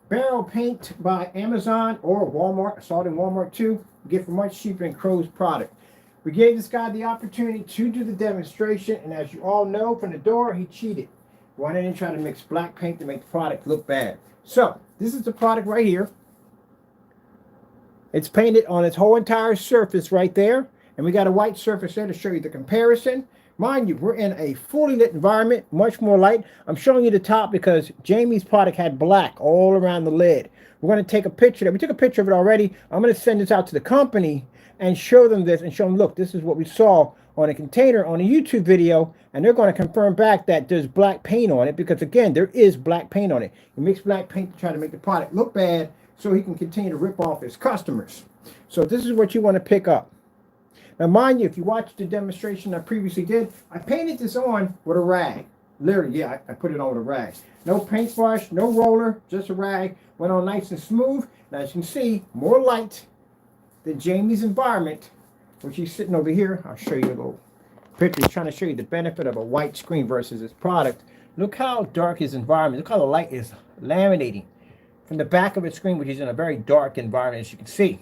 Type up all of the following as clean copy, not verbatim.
Barrel paint by Amazon or Walmart. I saw it in Walmart too. You get for much cheaper than Crow's product. We gave this guy the opportunity to do the demonstration, and as you all know from the door, he cheated. Went in and tried to mix black paint to make the product look bad. So, this is the product right here. It's painted on its whole entire surface right there, and we got a white surface there to show you the comparison. Mind you, we're in a fully lit environment, much more light. I'm showing you the top because Jamie's product had black all around the lid. We're going to take a picture of it. We took a picture of it already. I'm going to send this out to the company and show them this and show them, look, this is what we saw on a container on a YouTube video, and they're going to confirm back that there's black paint on it because, again, there is black paint on it. He mixed black paint to try to make the product look bad so he can continue to rip off his customers. So this is what you want to pick up. Now, mind you, if you watched the demonstration I previously did, I painted this on with a rag. Literally, yeah, I put it on with a rag. No paintbrush, no roller, just a rag. Went on nice and smooth. Now, as you can see, more light than Jamie's environment, which he's sitting over here. I'll show you a little picture. He's trying to show you the benefit of a white screen versus his product. Look how dark his environment. Look how the light is laminating from the back of his screen, which is in a very dark environment, as you can see.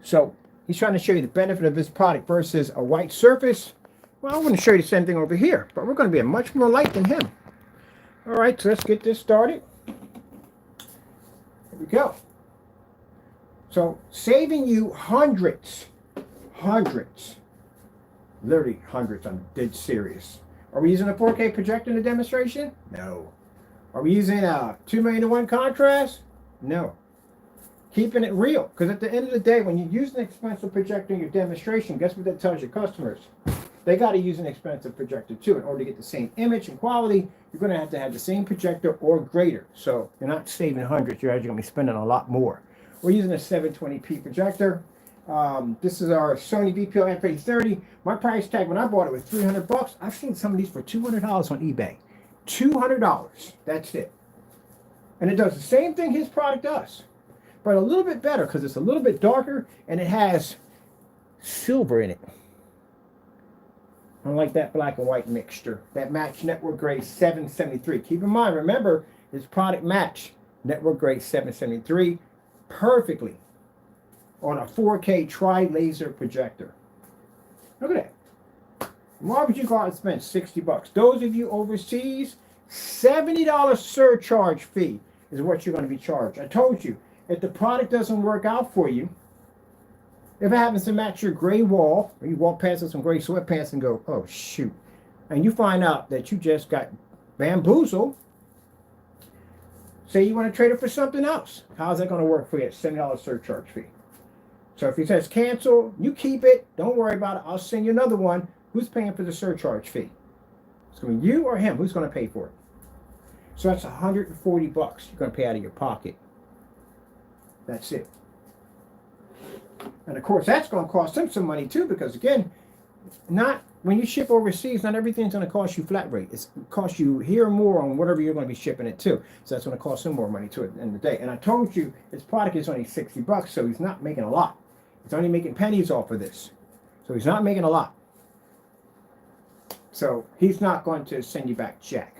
So he's trying to show you the benefit of this product versus a white surface. Well, I'm going to show you the same thing over here, but we're going to be a much more light than him. All right, so let's get this started. Here we go. So saving you hundreds, literally hundreds, I'm dead serious. Are we using a 4K projector in the demonstration? No. Are we using a 2 million to 1 contrast? No. Keeping it real, because at the end of the day, when you use an expensive projector in your demonstration, guess what that tells your customers? They got to use an expensive projector too. In order to get the same image and quality, you're going to have the same projector or greater. So you're not saving hundreds, you're actually going to be spending a lot more. We're using a 720p projector. This is our Sony VPO FLE-R-M. My price tag when I bought it was $300. I've seen some of these for $200 on eBay. $200. That's it. And it does the same thing his product does, but a little bit better because it's a little bit darker and it has silver in it. Unlike that black and white mixture that matched network grade 773. Keep in mind, remember, his product matched network grade 773 perfectly on a 4K tri-laser projector. Look at that. Why would you go out and spend $60? Those of you overseas, $70 surcharge fee is what you're going to be charged. I told you, if the product doesn't work out for you, if it happens to match your gray wall, or you walk past with some gray sweatpants and go, oh shoot, and you find out that you just got bamboozled, say you want to trade it for something else. How's that going to work for you? $70 surcharge fee. So if he says cancel, you keep it. Don't worry about it. I'll send you another one. Who's paying for the surcharge fee? It's going to be you or him. Who's going to pay for it? So that's $140 you're going to pay out of your pocket. That's it. And of course, that's going to cost him some money too, because again, not when you ship overseas, not everything's going to cost you flat rate. It's going to cost you here or more on whatever you're going to be shipping it to. So that's going to cost him more money too at the end of the day. And I told you his product is only $60, so he's not making a lot. He's only making pennies off of this. So he's not making a lot. So he's not going to send you back jack.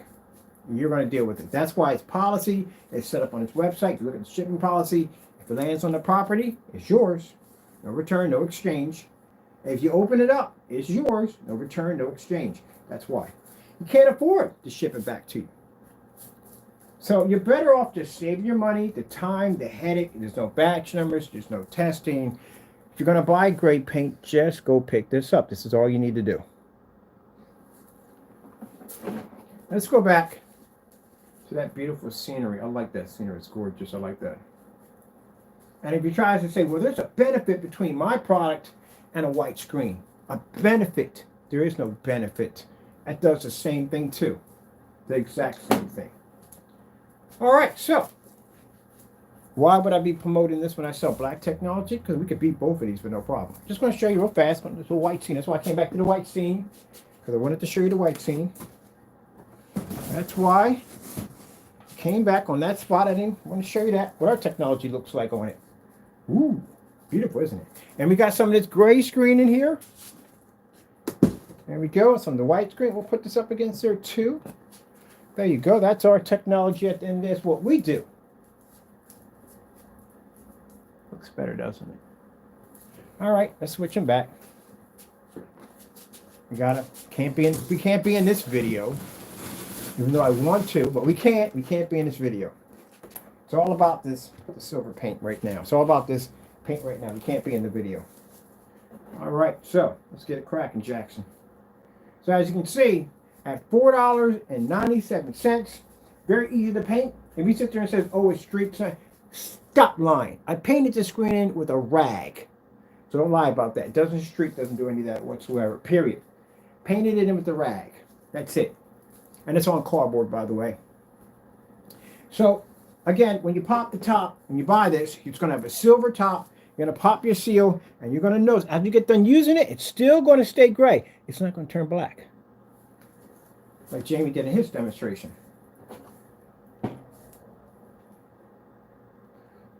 You're going to deal with it. That's why his policy is set up on his website. You look at the shipping policy. If it lands on the property, it's yours. No return, no exchange. If you open it up, it's yours. No return, no exchange. That's why. You can't afford to ship it back to you. So you're better off just saving your money, the time, the headache. There's no batch numbers. There's no testing. If you're going to buy gray paint, just go pick this up. This is all you need to do. Let's go back to that beautiful scenery. I like that scenery. It's gorgeous. I like that. And if you try to say, well, there's a benefit between my product and a white screen. A benefit. There is no benefit. That does the same thing too. The exact same thing. All right, so why would I be promoting this when I sell black technology? Because we could beat both of these with no problem. Just going to show you real fast on this little white scene. That's why I came back to the white scene, because I wanted to show you the white scene. That's why I came back on that spot. I didn't want to show you that, what our technology looks like on it. Ooh, beautiful, isn't it? And we got some of this gray screen in here. There we go. Some of the white screen. We'll put this up against there too. There you go. That's our technology at the end. That's what we do. Looks better, doesn't it? All right, let's switch them back. We can't be in this video, even though I want to, but we can't be in this video. It's all about the silver paint right now. It's all about this paint right now. We can't be in the video. All right, so let's get it cracking, Jackson. So as you can see, at $4.97, very easy to paint. If you sit there and says, oh, it's streaks, stop lying. I painted the screen in with a rag. So don't lie about that. It doesn't streak, doesn't do any of that whatsoever, period. Painted it in with the rag. That's it. And it's on cardboard, by the way. So, again, when you pop the top, when you buy this, it's going to have a silver top. You're going to pop your seal, and you're going to notice, after you get done using it, it's still going to stay gray. It's not going to turn black. Like Jamie did in his demonstration.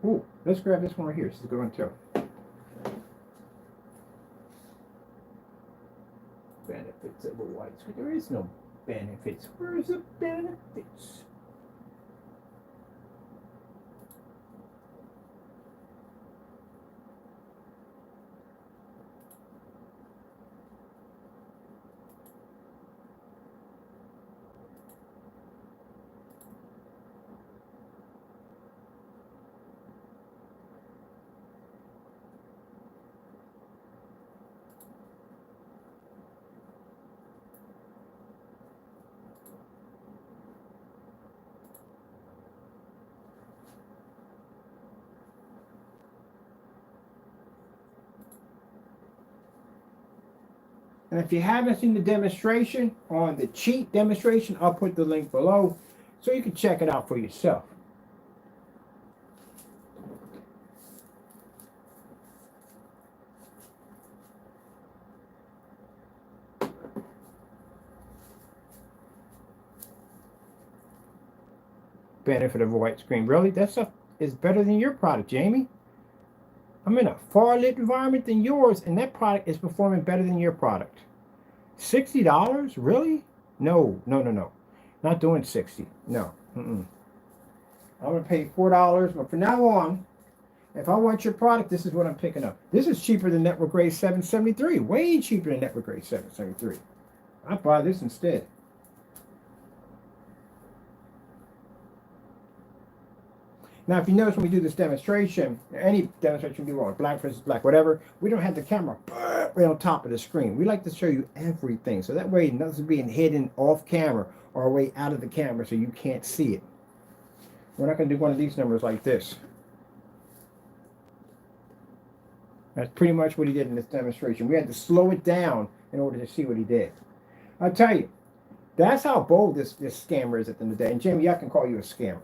Ooh, let's grab this one right here. This is a good one, too. Benefits of a white screen. There is no benefits. Where's the benefits? And if you haven't seen the demonstration on the cheat demonstration, I'll put the link below so you can check it out for yourself. Benefit of a white screen. Really? That stuff is better than your product, Jamie. I'm in a far lit environment than yours, and that product is performing better than your product. $60? Really? No. Not doing 60. No. I'm going to pay $4, but from now on, if I want your product, this is what I'm picking up. This is cheaper than Network Grade 773. Way cheaper than Network Grade 773. I'll buy this instead. Now, if you notice when we do this demonstration, any demonstration we do on black versus black, whatever, we don't have the camera right on top of the screen. We like to show you everything. So that way nothing's being hidden off camera or way out of the camera so you can't see it. We're not going to do one of these numbers like this. That's pretty much what he did in this demonstration. We had to slow it down in order to see what he did. I'll tell you, that's how bold this scammer is at the end of the day. And Jamie, I can call you a scammer.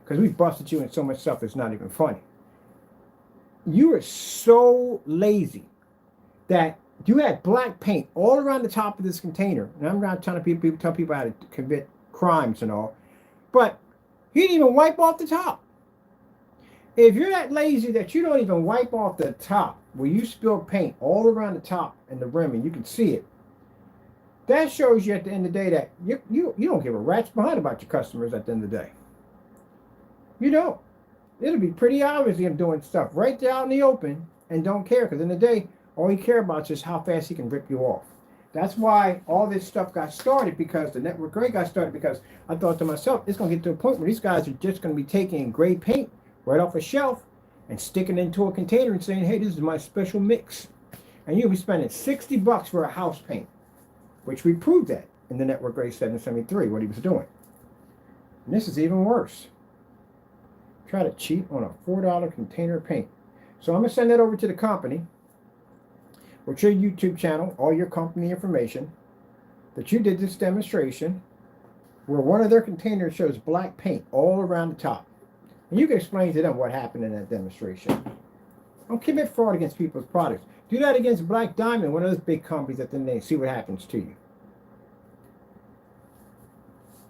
Because we busted you in so much stuff it's not even funny. You are so lazy that you had black paint all around the top of this container. And I'm not trying to tell people how to commit crimes and all. But you didn't even wipe off the top. If you're that lazy that you don't even wipe off the top, where you spill paint all around the top and the rim and you can see it, that shows you at the end of the day that you don't give a rat's behind about your customers at the end of the day. You don't. It'll be pretty obvious him doing stuff right there out in the open and don't care, because in the day, all he cares about is just how fast he can rip you off. That's why all this stuff got started, because the Network Grade got started, because I thought to myself, it's going to get to a point where these guys are just going to be taking gray paint right off a shelf and sticking it into a container and saying, hey, this is my special mix. And you'll be spending $60 for a house paint, which we proved that in the Network Grade 773, what he was doing. And this is even worse. Try to cheat on a $4 container of paint. So I'm going to send that over to the company, or to your YouTube channel, all your company information, that you did this demonstration where one of their containers shows black paint all around the top. And you can explain to them what happened in that demonstration. Don't commit fraud against people's products. Do that against Black Diamond, one of those big companies, at the end of the day, see what happens to you.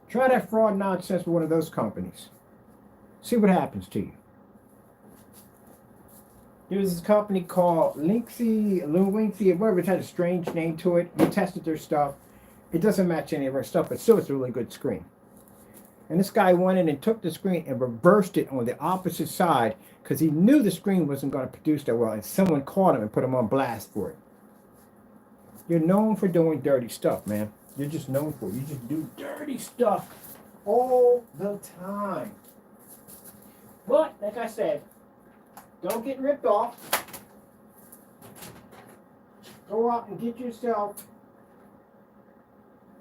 Try that fraud nonsense with one of those companies. See what happens to you. There's this company called LXXVII, whatever. It had a strange name to it. We tested their stuff. It doesn't match any of our stuff, but still it's a really good screen. And this guy went in and took the screen and reversed it on the opposite side because he knew the screen wasn't going to produce that well, and someone caught him and put him on blast for it. You're known for doing dirty stuff, man. You're just known for it. You just do dirty stuff all the time. But, like I said, don't get ripped off. Go out and get yourself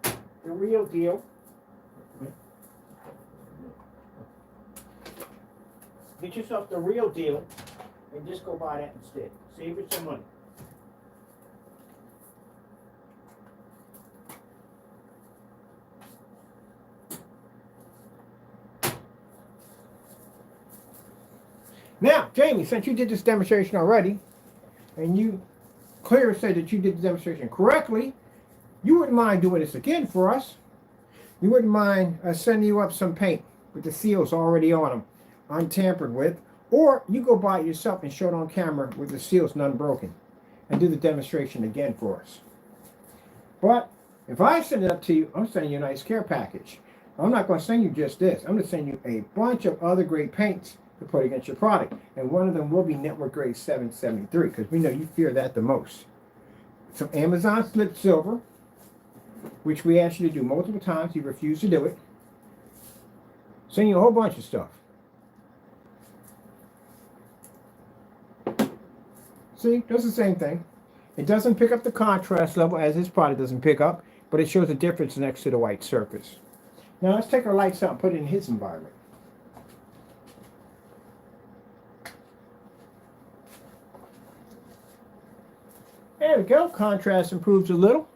the real deal. Get yourself the real deal and just go buy that instead. Save it some money. Now, Jamie, since you did this demonstration already, and you clearly said that you did the demonstration correctly, you wouldn't mind doing this again for us. You wouldn't mind sending you up some paint with the seals already on them, untampered with, or you go buy it yourself and show it on camera with the seals none broken, and do the demonstration again for us. But if I send it up to you, I'm sending you a nice care package. I'm not going to send you just this. I'm going to send you a bunch of other great paints to put against your product, and one of them will be network grade 773 because we know you fear that the most. Some Amazon slip silver, which we asked you to do multiple times. You refused to do it. Send you a whole bunch of stuff. See, does the same thing. It doesn't pick up the contrast level as this product doesn't pick up, but it shows a difference next to the white surface. Now let's take our lights out and put it in his environment. There we go. Contrast improves a little.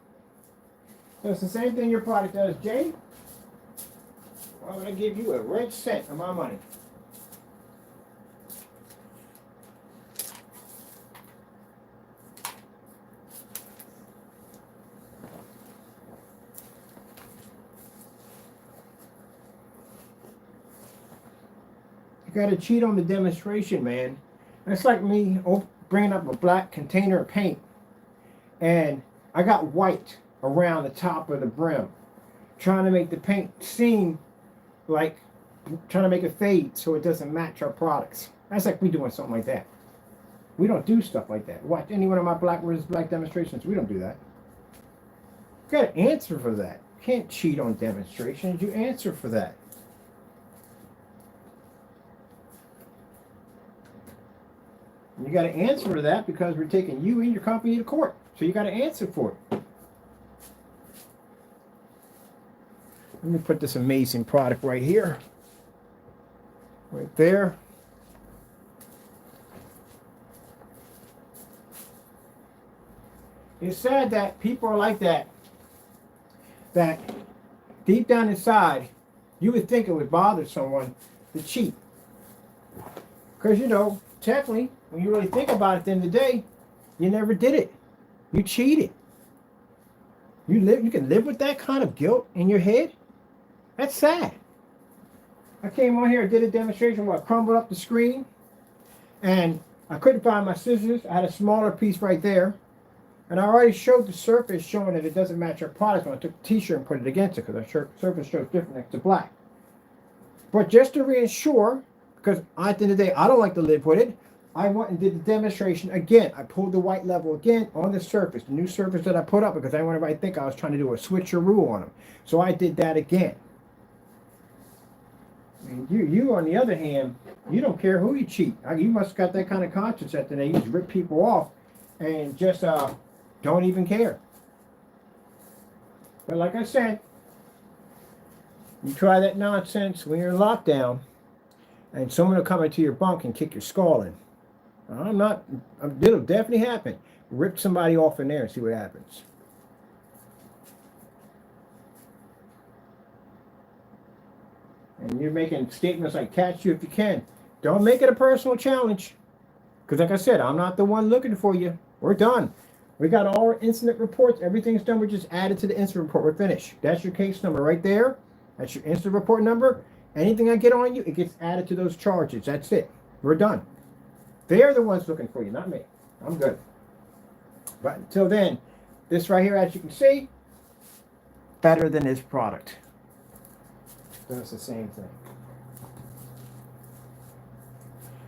That's the same thing your product does, Jay. Why would I give you a red cent of my money? You got to cheat on the demonstration, man. That's like me bringing up a black container of paint, and I got white around the top of the brim, trying to make the paint seem like, trying to make it fade so it doesn't match our products. That's like we doing something like that. We don't do stuff like that. Watch any one of my black versus black demonstrations. We don't do that. You got to answer for that. You can't cheat on demonstrations. You answer for that. You got to answer for that because we're taking you and your company to court. So you got to answer for it. Let me put this amazing product right here. Right there. It's sad that people are like that. That deep down inside, you would think it would bother someone to cheat. Because, you know, technically, when you really think about it at the end of the day, you never did it. You cheated. You can live with that kind of guilt in your head? That's sad. I came on here and did a demonstration where I crumbled up the screen, and I couldn't find my scissors. I had a smaller piece right there, and I already showed the surface showing that it doesn't match our product when I took the t-shirt and put it against it because our surface shows different next to black. But just to reassure, because at the end of the day, I don't like to live with it, I went and did the demonstration again. I pulled the white level again on the surface, the new surface that I put up, because I didn't want everybody to think I was trying to do a switcheroo on them. So I did that again. And you on the other hand, you don't care who you cheat. You must have got that kind of conscience that they just rip people off and just don't even care. But like I said, you try that nonsense when you're in lockdown, and someone will come into your bunk and kick your skull in. It'll definitely happen. Rip somebody off in there and see what happens. And you're making statements like, catch you if you can. Don't make it a personal challenge. Because like I said, I'm not the one looking for you. We're done. We got all our incident reports. Everything's done. We're just added to the incident report. We're finished. That's your case number right there. That's your incident report number. Anything I get on you, it gets added to those charges. That's it. We're done. They're the ones looking for you, not me. I'm good. But until then, this right here, as you can see, better than this product. So it's the same thing.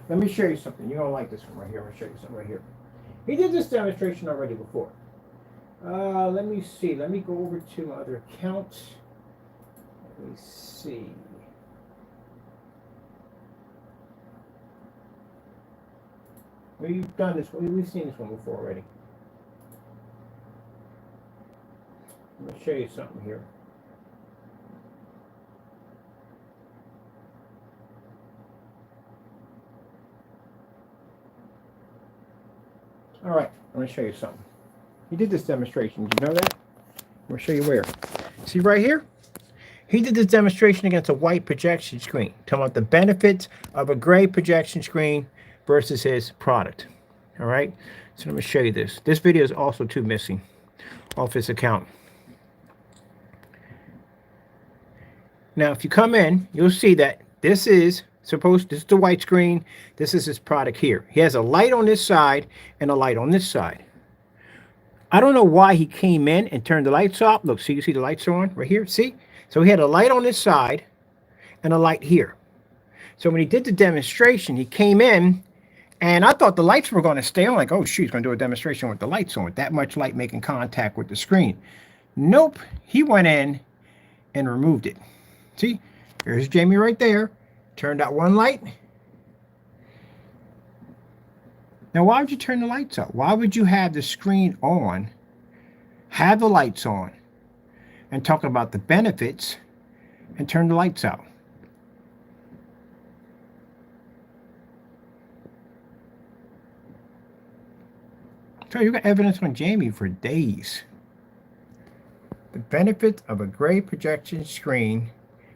Let me show you something. You're going to like this one right here. I'm going to show you something right here. He did this demonstration already before. Let me see. Let me go over to my other account. Let me see. We've done this. We've seen this one before already. I'm going to show you something here. All right, I'm going to show you something. He did this demonstration. Did you know that? I'm going to show you where. See right here? He did this demonstration against a white projection screen, talking about the benefits of a gray projection screen versus his product. All right, so let me show you this. This video is also too missing off his account. Now, if you come in, you'll see that this is the white screen. This is his product here. He has a light on this side and a light on this side. I don't know why he came in and turned the lights off. Look, see, you see the lights are on right here? See? So he had a light on this side and a light here. So when he did the demonstration, he came in, and I thought the lights were going to stay on. Like, oh, shoot, he's going to do a demonstration with the lights on, with that much light making contact with the screen. Nope. He went in and removed it. See? Here's Jamie right there. Turned out one light. Now, why would you turn the lights out? Why would you have the screen on, have the lights on, and talk about the benefits, and turn the lights out? So you got evidence on Jamie for days. The benefits of a gray projection screen.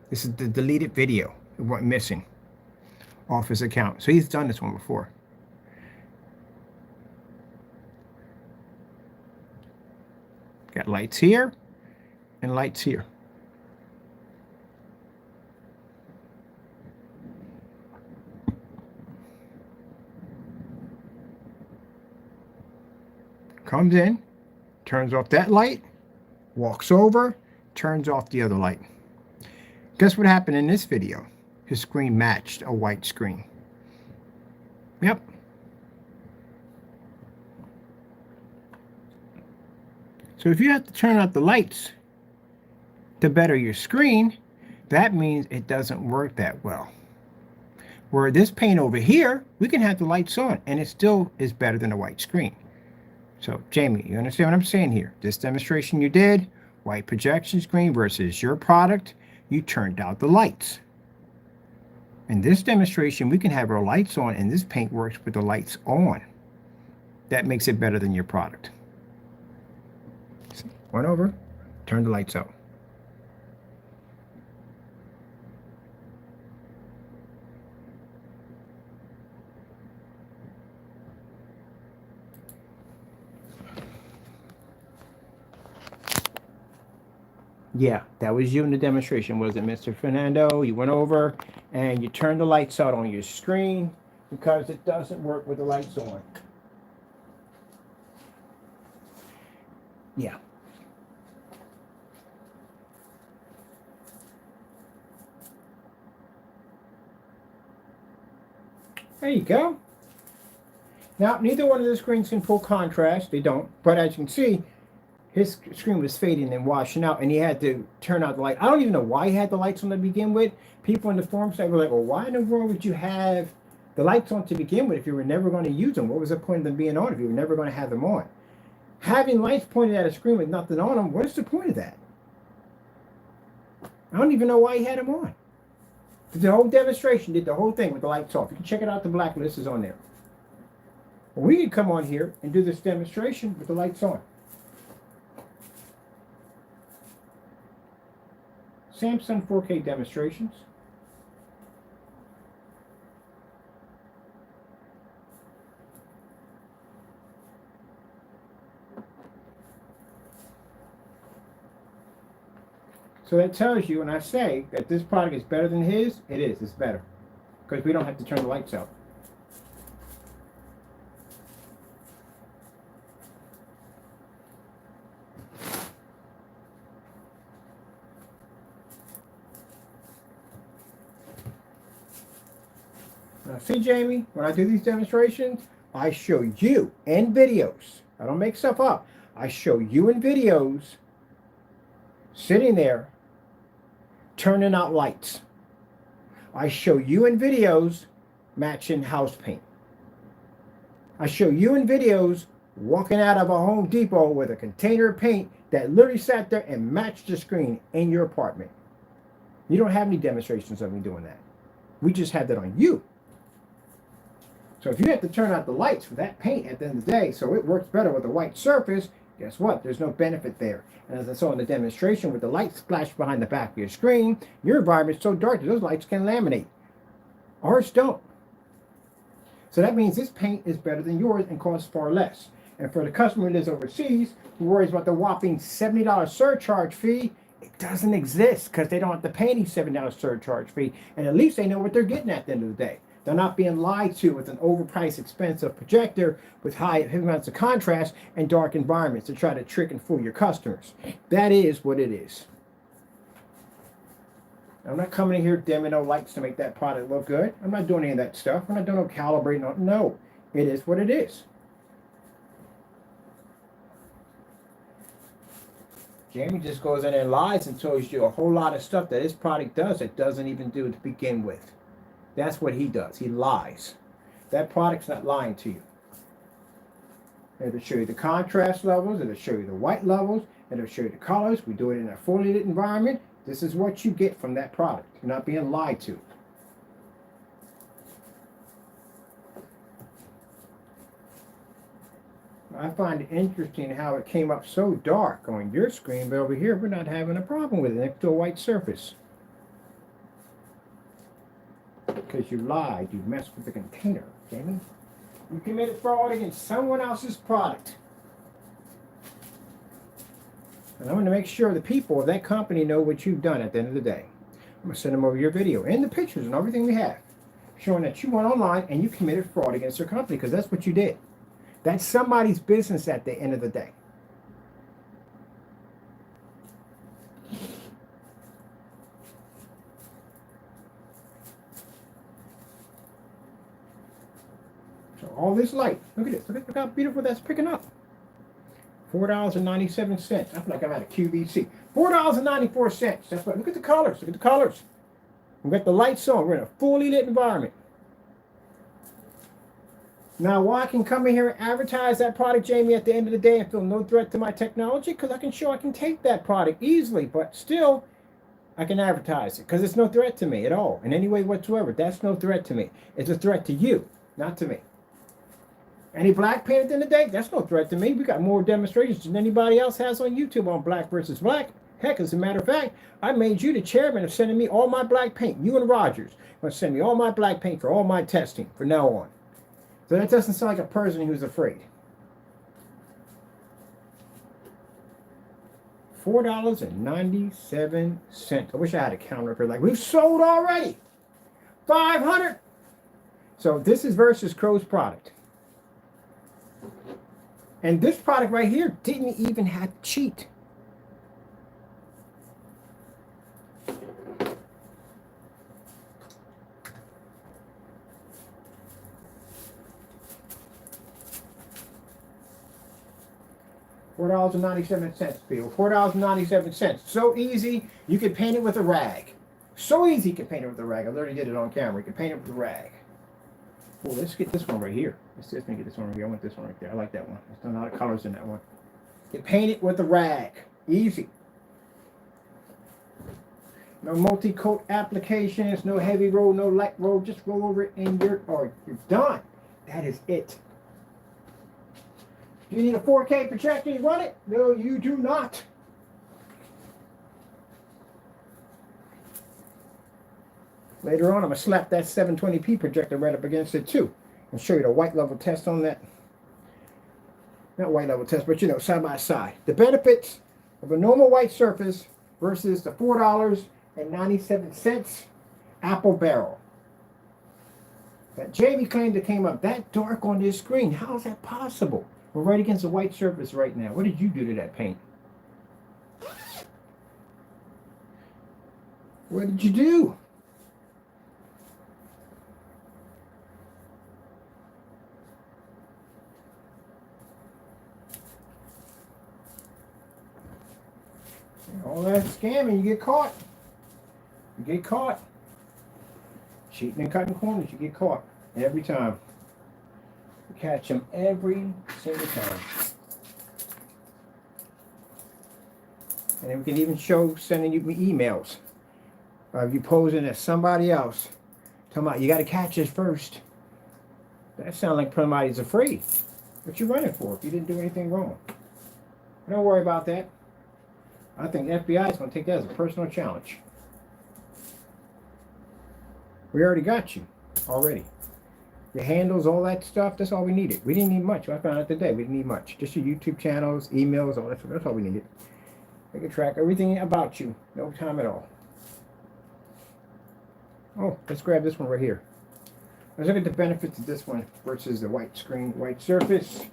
This is the deleted video. It went missing off his account. So he's done this one before. Got lights here and lights here. Comes in, turns off that light, walks over, turns off the other light. Guess what happened in this video? His screen matched a white screen. Yep. So if you have to turn out the lights to better your screen, that means it doesn't work that well. Where this paint over here, we can have the lights on and it still is better than a white screen. So Jamie, you understand what I'm saying here? This demonstration you did, white projection screen versus your product, you turned out the lights. In this demonstration, we can have our lights on and this paint works with the lights on. That makes it better than your product. Went over, turn the lights out. Yeah, that was you in the demonstration, was it, Mr. Fernando? You went over and you turned the lights out on your screen because it doesn't work with the lights on. Yeah. There you go. Now, neither one of the screens can pull contrast. They don't. But as you can see, his screen was fading and washing out, and he had to turn out the light. I don't even know why he had the lights on to begin with. People in the forum site were like, well, why in the world would you have the lights on to begin with if you were never going to use them? What was the point of them being on if you were never going to have them on? Having lights pointed at a screen with nothing on them, what's the point of that? I don't even know why he had them on. The whole demonstration did the whole thing with the lights off. You can check it out, the blacklist is on there. Well, we could come on here and do this demonstration with the lights on. Samsung 4K demonstrations. So that tells you when I say that this product is better than his, it is. It's better. Because we don't have to turn the lights out. Now, see, Jamie, when I do these demonstrations, I show you in videos. I don't make stuff up. I show you in videos sitting there turning out lights. I show you in videos matching house paint. I show you in videos walking out of a Home Depot with a container of paint that literally sat there and matched the screen in your apartment. You don't have any demonstrations of me doing that. We just had that on you. So if you have to turn out the lights for that paint at the end of the day so it works better with a white surface, guess what? There's no benefit there. And as I saw in the demonstration with the light splash behind the back of your screen, your environment's so dark that those lights can laminate. Ours don't. So that means this paint is better than yours and costs far less. And for the customer that is overseas who worries about the whopping $70 surcharge fee, it doesn't exist because they don't have to pay any $7 surcharge fee. And at least they know what they're getting at the end of the day. They're not being lied to with an overpriced, expensive projector with heavy amounts of contrast and dark environments to try to trick and fool your customers. That is what it is. I'm not coming in here dimming no lights to make that product look good. I'm not doing any of that stuff. I'm not doing no calibrating. No, it is what it is. Jamie just goes in and lies and tells you a whole lot of stuff that his product does that doesn't even do to begin with. That's what he does. He lies. That product's not lying to you. It'll show you the contrast levels. It'll show you the white levels. It'll show you the colors. We do it in a fully lit environment. This is what you get from that product. You're not being lied to. I find it interesting how it came up so dark on your screen, but over here we're not having a problem with it next to a white surface. Because you lied, you messed with the container, Jamie. You committed fraud against someone else's product. And I'm going to make sure the people of that company know what you've done at the end of the day. I'm going to send them over your video and the pictures and everything we have, showing that you went online and you committed fraud against their company, because that's what you did. That's somebody's business at the end of the day. So all this light, look at this. Look how beautiful that's picking up. $4.97. I feel like I'm at a QVC. $4.94. That's what. Look at the colors. Look at the colors. We've got the lights on. We're in a fully lit environment. Now, why I can come in here and advertise that product, Jamie, at the end of the day and feel no threat to my technology? Because I can show I can take that product easily, but still, I can advertise it because it's no threat to me at all in any way whatsoever. That's no threat to me. It's a threat to you, not to me. Any black paint at the end of the day, that's no threat to me. We got more demonstrations than anybody else has on YouTube on black versus black. Heck, as a matter of fact, I made you the chairman of sending me all my black paint. You and Rogers are going to send me all my black paint for all my testing from now on. So that doesn't sound like a person who's afraid. $4.97. I wish I had a counter up here. Like, we've sold already. 500. So this is versus Crow's product. And this product right here didn't even have to cheat. $4.97, people. $4.97. So easy, you can paint it with a rag. So easy, you can paint it with a rag. I literally did it on camera. You can paint it with a rag. Well, let's get this one right here. Let's just get this one right here. I want this one right there. I like that one. There's a lot of colors in that one. You can paint it with a rag. Easy. No multi-coat applications, no heavy roll, no light roll. Just roll over it and you're done. That is it. Do you need a 4K projector to run it? No, you do not. Later on, I'm going to slap that 720p projector right up against it too and show you the white level test on that. Not white level test, but you know, side by side. The benefits of a normal white surface versus the $4.97 Apple barrel. That Jamie claimed it came up that dark on this screen. How is that possible? We're right against a white surface right now. What did you do to that paint? What did you do? All that scamming, you get caught. You get caught. Cheating and cutting corners, you get caught every time. You catch them every single time. And then we can even show sending you emails of you posing as somebody else. Talking about you got to catch this first. That sounds like somebody's afraid. What you running for if you didn't do anything wrong? Don't worry about that. I think the FBI is going to take that as a personal challenge. We already got you. Already. Your handles, all that stuff, that's all we needed. We didn't need much. I found out today we didn't need much. Just your YouTube channels, emails, all that stuff. That's all we needed. They can track everything about you. No time at all. Oh, let's grab this one right here. Let's look at the benefits of this one versus the white screen, white surface.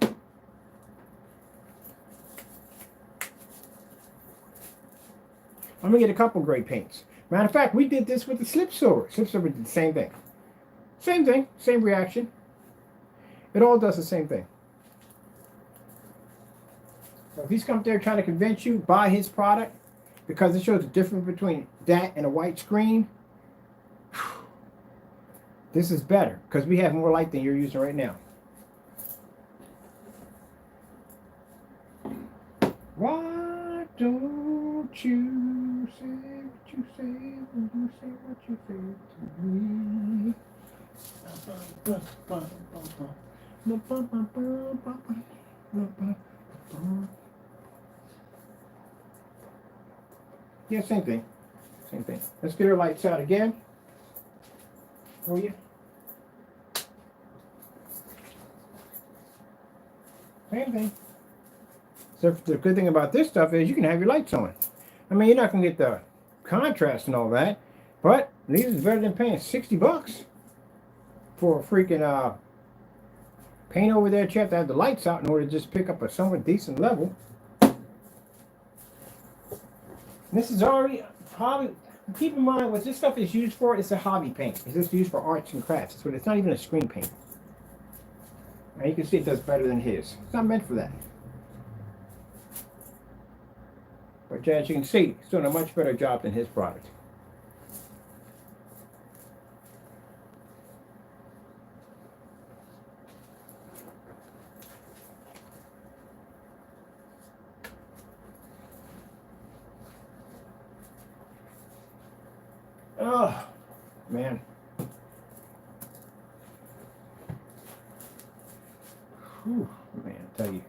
I'm going to get a couple gray paints. Matter of fact, we did this with the slip silver. Slip silver did the same thing. Same thing, same reaction. It all does the same thing. So if he's come there trying to convince you, buy his product, because it shows the difference between that and a white screen, this is better, because we have more light than you're using right now. Why don't you say what you say when you say what you say to me? Yeah, same thing. Same thing. Let's get our lights out again. For you. Same thing. So the good thing about this stuff is you can have your lights on. I mean, you're not going to get the contrast and all that, but at least it's better than paying $60 for a freaking paint over there. You have to have the lights out in order to just pick up a somewhat decent level. This is already probably, keep in mind what this stuff is used for. It's a hobby paint. It's just used for arts and crafts. It's not even a screen paint. And you can see it does better than his. It's not meant for that. But as you can see, it's doing a much better job than his product. Oh, man. Whew, man, I tell you.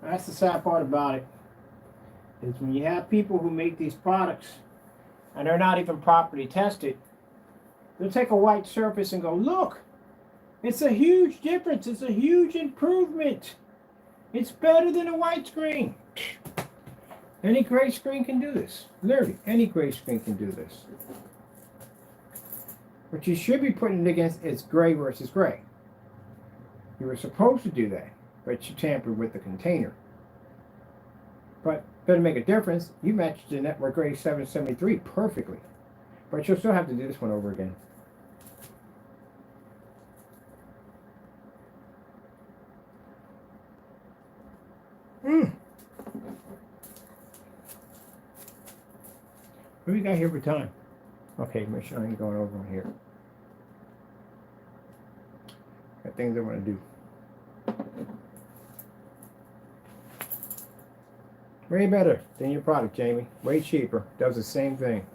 That's the sad part about it, is when you have people who make these products and they're not even properly tested, they'll take a white surface and go, look, it's a huge difference. It's a huge improvement. It's better than a white screen. Any gray screen can do this. Literally, any gray screen can do this. What you should be putting it against is gray versus gray. You were supposed to do that, but you tampered with the container. But doesn't make a difference. You matched the Network Gray 773 perfectly. But you'll still have to do this one over again. What do we got here for time? Okay, make sure I ain't going over here. Got things I want to do. Way better than your product, Jamie. Way cheaper. Does the same thing.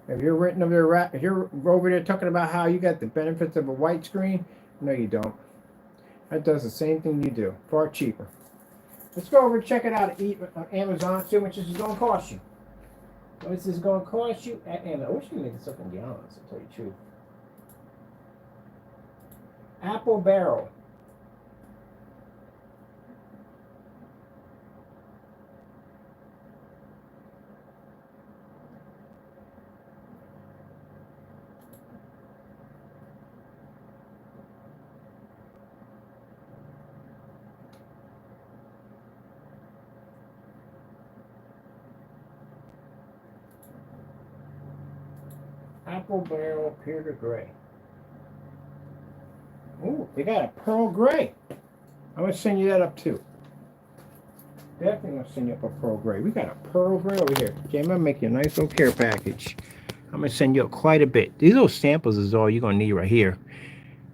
If you're written over there, if you're over there talking about how you got the benefits of a white screen, no, you don't. That does the same thing you do. Far cheaper. Let's go over and check it out on Amazon. See how much this is going to cost you. What is this going to cost you at Amazon? I wish you could make this up in gallons, to tell you the truth. Apple barrel. triple barrel pewter gray. Ooh, they got a pearl gray. I'm gonna send you that up too. Definitely gonna send you up a pearl gray. We got a pearl gray over here. Okay, I'm gonna make you a nice little care package. I'm gonna send you up quite a bit. These little samples is all you're gonna need right here.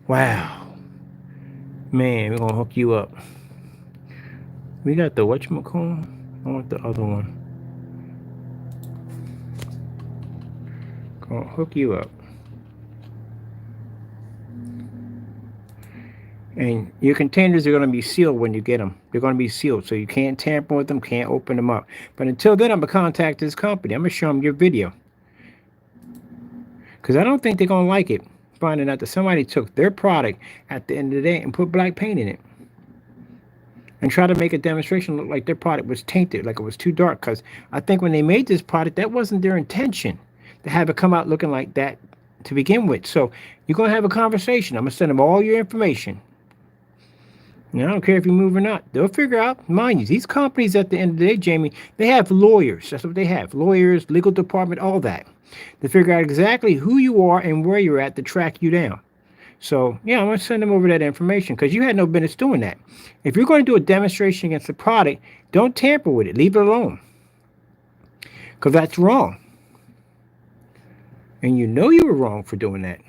Wow. Man, we're gonna hook you up. We got the whatchamacallit? I want the other one. Gonna hook you up. And your containers are going to be sealed when you get them. They're going to be sealed, so you can't tamper with them, can't open them up. But until then, I'm going to contact this company. I'm going to show them your video. Because I don't think they're going to like it, finding out that somebody took their product at the end of the day and put black paint in it. And try to make a demonstration look like their product was tainted, like it was too dark. Because I think when they made this product, that wasn't their intention, to have it come out looking like that to begin with. So you're going to have a conversation. I'm going to send them all your information. I don't care if you move or not. They'll figure out. Mind you, these companies at the end of the day, Jamie, they have lawyers. That's what they have. Lawyers, legal department, all that. To figure out exactly who you are and where you're at to track you down. So, yeah, I'm going to send them over that information because you had no business doing that. If you're going to do a demonstration against the product, don't tamper with it. Leave it alone. Because that's wrong. And you know you were wrong for doing that.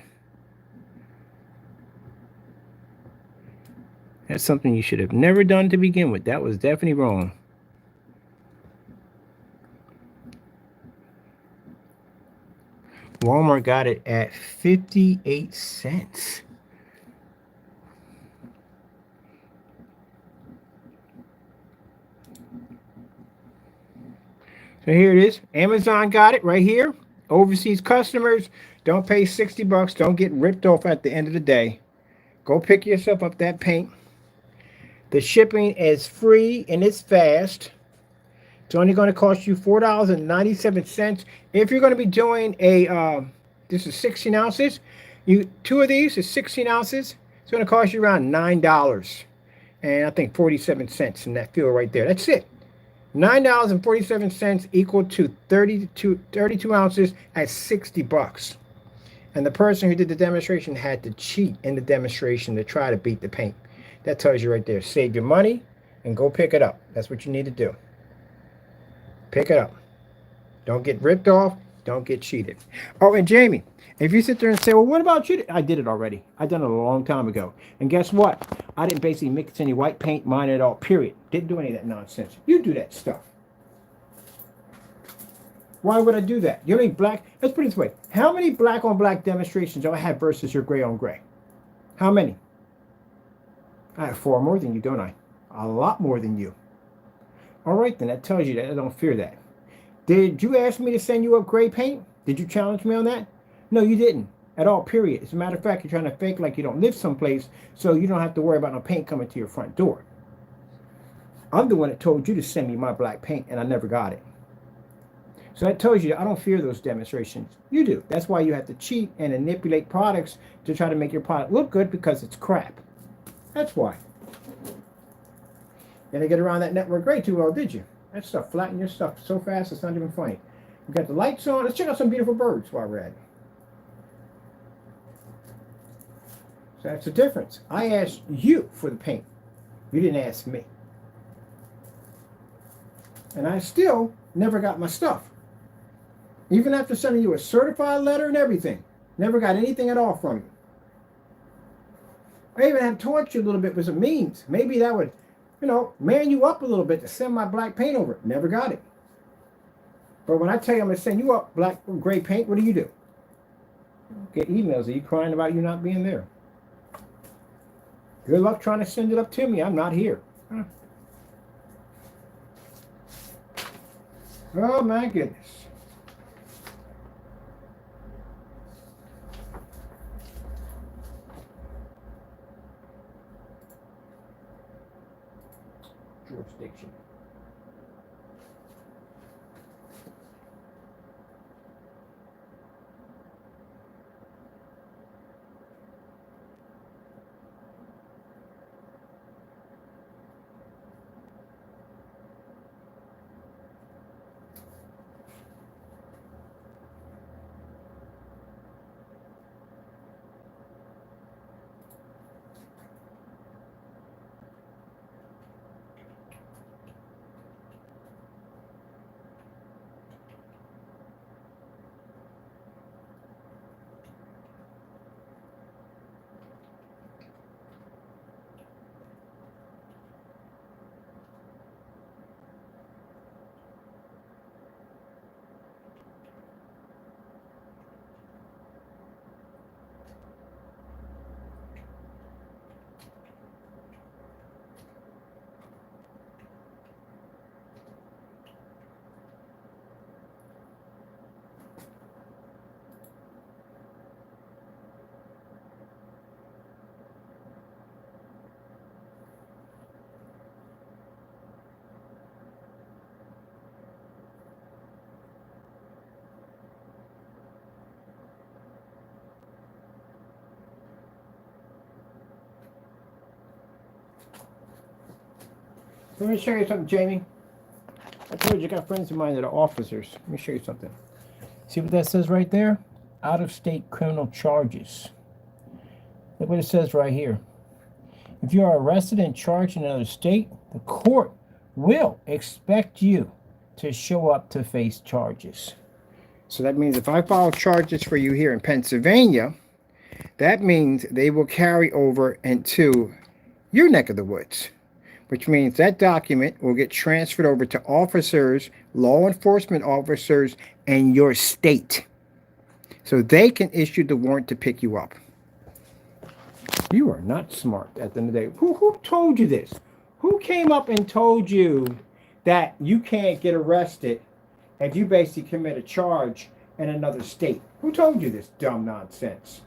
That's something you should have never done to begin with. That was definitely wrong. Walmart got it at 58 cents. So here it is. Amazon got it right here. Overseas customers, don't pay 60 bucks. Don't get ripped off at the end of the day. Go pick yourself up that paint. The shipping is free and it's fast. It's only going to cost you $4.97. If you're going to be doing a, this is 16 ounces. Two of these is 16 ounces. It's going to cost you around $9. And I think 47 cents in that field right there. That's it. $9.47 equal to 32 ounces at 60 bucks. And the person who did the demonstration had to cheat in the demonstration to try to beat the paint. That tells you right there. Save your money and go pick it up. That's what you need to do. Pick it up. Don't get ripped off. Don't get cheated. Oh, and Jamie, if you sit there and say, well, what about you? I did it already. I done it a long time ago. And guess what? I didn't basically mix any white paint, mine at all, period. Didn't do any of that nonsense. You do that stuff. Why would I do that? You know how many black, let's put it this way. How many black on black demonstrations do I have versus your gray on gray? How many? I have 4 more than you, don't I? A lot more than you. All right, then that tells you that I don't fear that. Did you ask me to send you up gray paint? Did you challenge me on that? No, you didn't at all, period. As a matter of fact, you're trying to fake like you don't live someplace so you don't have to worry about no paint coming to your front door. I'm the one that told you to send me my black paint and I never got it. So that tells you I don't fear those demonstrations. You do. That's why you have to cheat and manipulate products to try to make your product look good because it's crap. That's why. You didn't get around that network gray too well, did you? That stuff flattened your stuff so fast it's not even funny. We got the lights on. Let's check out some beautiful birds while we're at it. So that's the difference. I asked you for the paint. You didn't ask me. And I still never got my stuff. Even after sending you a certified letter and everything. Never got anything at all from you. I even have taught you a little bit with some means. Maybe that would, man you up a little bit to send my black paint over. Never got it. But when I tell you I'm going to send you up black or gray paint, what do? Get emails of you crying about you not being there. Good luck trying to send it up to me. I'm not here. Huh. Oh my goodness. Jurisdiction. Let me show you something, Jamie. I told you I got friends of mine that are officers. Let me show you something. See what that says right there? Out-of-state criminal charges. Look what it says right here. If you are arrested and charged in another state, the court will expect you to show up to face charges. So that means if I file charges for you here in Pennsylvania, that means they will carry over into your neck of the woods, which means that document will get transferred over to officers, law enforcement officers, in your state. So they can issue the warrant to pick you up. You are not smart at the end of the day. Who told you this? Who came up and told you that you can't get arrested if you basically commit a charge in another state? Who told you this dumb nonsense?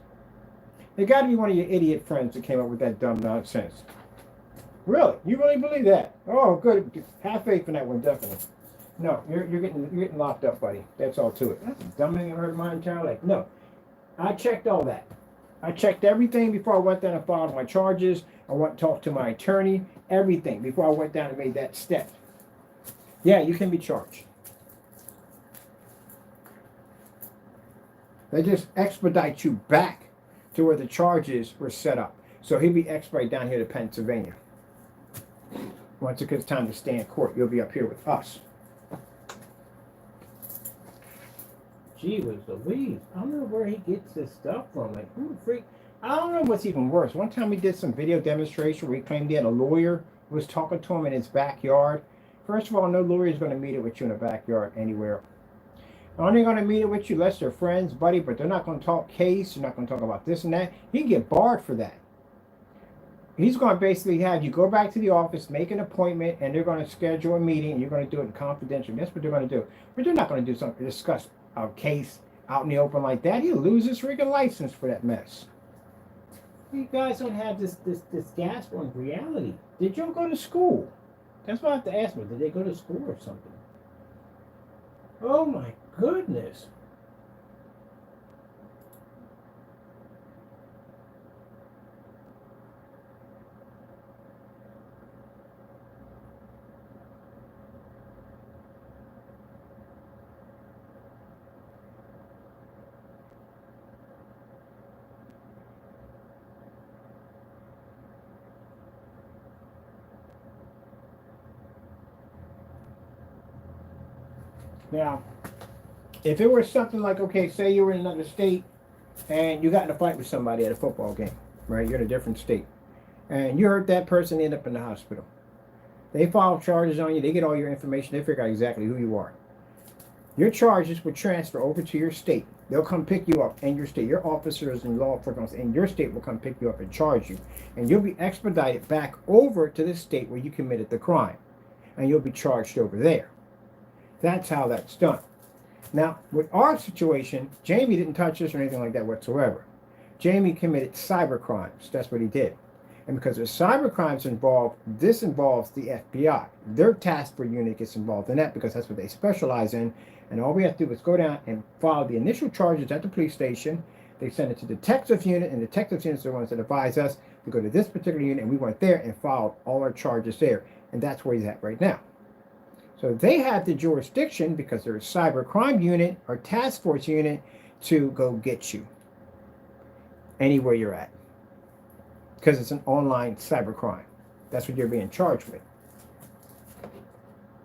It got to be one of your idiot friends that came up with that dumb nonsense. Really? You really believe that? Oh, good. Have faith in that one, definitely. No, you're getting locked up, buddy. That's all to it. That's the dumbest thing I've heard in my entire life. No, I checked all that. I checked everything before I went down and filed my charges. I went and talked to my attorney. Everything before I went down and made that step. Yeah, you can be charged. They just expedite you back to where the charges were set up. So he'll be expedited down here to Pennsylvania. Once it gets time to stand court, you'll be up here with us. Gee whiz Louise. I don't know where he gets this stuff from. Like, who the freak? I don't know what's even worse. One time we did some video demonstration where he claimed he had a lawyer who was talking to him in his backyard. First of all, no lawyer is going to meet it with you in the backyard anywhere. They're only going to meet it with you unless they're friends, buddy, but they're not going to talk case. They're not going to talk about this and that. He can get barred for that. He's going to basically have you go back to the office, make an appointment, and they're going to schedule a meeting, and you're going to do it confidentially. That's what they're going to do. But they're not going to do something, discuss a case out in the open like that. He'll lose his freaking license for that mess. You guys don't have this gasp on reality. Did y'all go to school? That's what I have to ask them. Did they go to school or something? Oh my goodness. Now, if it were something like, okay, say you were in another state and you got in a fight with somebody at a football game, right? You're in a different state. And you hurt that person, end up in the hospital. They file charges on you. They get all your information. They figure out exactly who you are. Your charges would transfer over to your state. They'll come pick you up in your state. Your officers and law enforcement in your state will come pick you up and charge you. And you'll be expedited back over to the state where you committed the crime. And you'll be charged over there. That's how that's done. Now, with our situation, Jamie didn't touch us or anything like that whatsoever. Jamie committed cyber crimes. That's what he did. And because there's cyber crimes involved, this involves the FBI. Their task force unit gets involved in that because that's what they specialize in. And all we have to do is go down and file the initial charges at the police station. They send it to the detective unit, and the detective units are the ones that advise us to go to this particular unit, and we went there and filed all our charges there. And that's where he's at right now. So they have the jurisdiction, because they're a cyber crime unit or task force unit, to go get you anywhere you're at. Because it's an online cyber crime. That's what you're being charged with.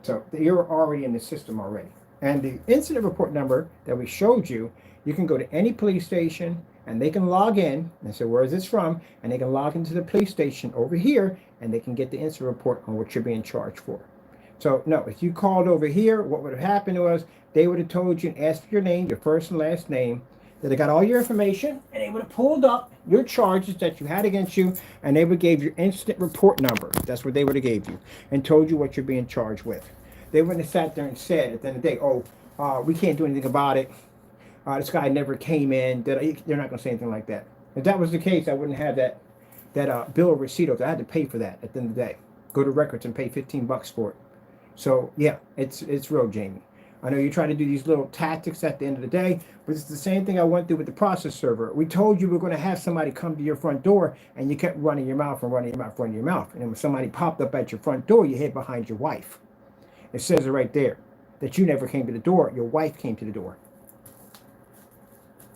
So you're already in the system already. And the incident report number that we showed you, you can go to any police station and they can log in and say, where is this from? And they can log into the police station over here and they can get the incident report on what you're being charged for. So no, if you called over here, what would have happened was they would have told you and asked for your name, your first and last name, that they got all your information, and they would have pulled up your charges that you had against you, and they would give your incident report number. That's what they would have gave you, and told you what you're being charged with. They wouldn't have sat there and said at the end of the day, oh, we can't do anything about it. This guy never came in. They're not going to say anything like that. If that was the case, I wouldn't have that bill of receipt. I had to pay for that at the end of the day. Go to records and pay $15 for it. So yeah, it's real, Jamie. I know you try to do these little tactics at the end of the day, but it's the same thing I went through with the process server. We told you we're going to have somebody come to your front door, and you kept running your mouth and running your mouth, running your mouth. And then when somebody popped up at your front door, you hid behind your wife. It says it right there that you never came to the door. Your wife came to the door.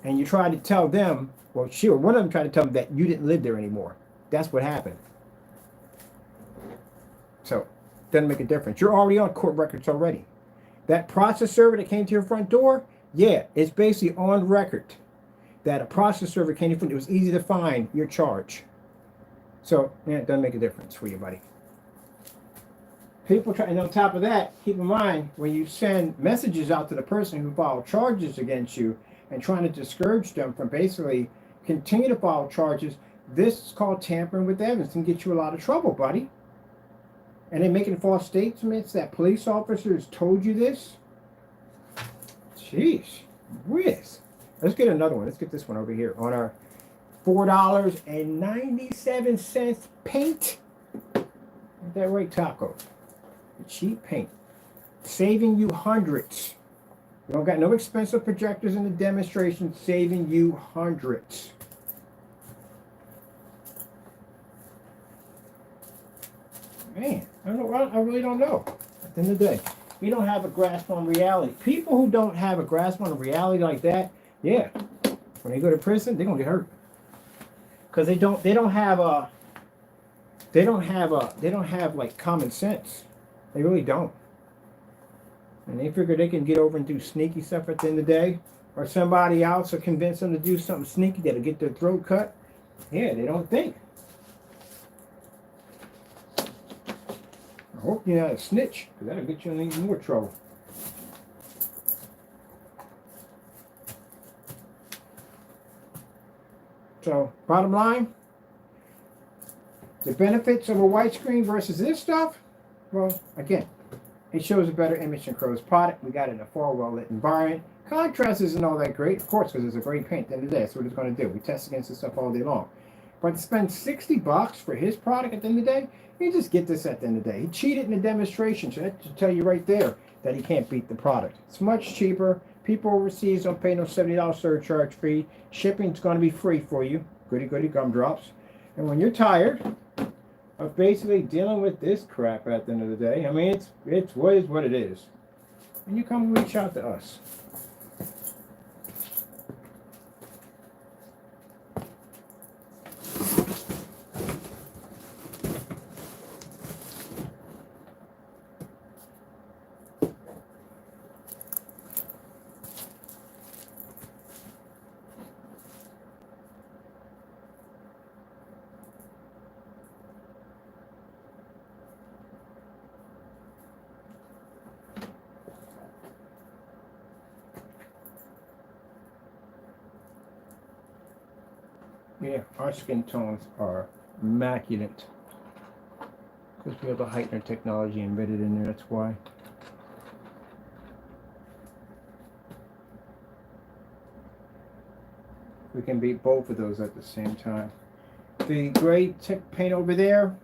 And you tried to tell them, well, sure, one of them tried to tell them that you didn't live there anymore. That's what happened. So, doesn't make a difference. You're already on court records already. That process server that came to your front door, yeah, it's basically on record that a process server came to your front door. It was easy to find your charge. So, yeah, it doesn't make a difference for you, buddy. People try, and on top of that, keep in mind, when you send messages out to the person who filed charges against you and trying to discourage them from basically continue to file charges, this is called tampering with evidence and get you a lot of trouble, buddy. And they're making false statements that police officers told you this. Jeez, whiz. Let's get another one. Let's get this one over here on our $4.97 paint. Ain't that right, Taco? Cheap paint. Saving you hundreds. You don't got no expensive projectors in the demonstration, saving you hundreds. Man, I really don't know. At the end of the day, we don't have a grasp on reality. People who don't have a grasp on reality like that, yeah, when they go to prison, they're gonna get hurt because they don't have like common sense. They really don't. And they figure they can get over and do sneaky stuff at the end of the day, or somebody else will convince them to do something sneaky that'll get their throat cut. Yeah, they don't think. I hope you're not a snitch, because that'll get you in even more trouble. So, bottom line, the benefits of a white screen versus this stuff, well, again, it shows a better image than Crow's product. We got it in a far well-lit environment. Contrast isn't all that great, of course, because it's a great paint at the end of the day. That's what it's going to do. We test against this stuff all day long. But to spend $60 for his product at the end of the day, you just get this at the end of the day. He cheated in the demonstration, so that should tell you right there that he can't beat the product. It's much cheaper. People overseas don't pay no $70 surcharge fee. Shipping's going to be free for you. Goody goody gumdrops. And when you're tired of basically dealing with this crap at the end of the day, I mean, it's what it is. And you come reach out to us. Yeah, our skin tones are immaculate. Because we have the heightener technology embedded in there, that's why. We can beat both of those at the same time. The gray paint over there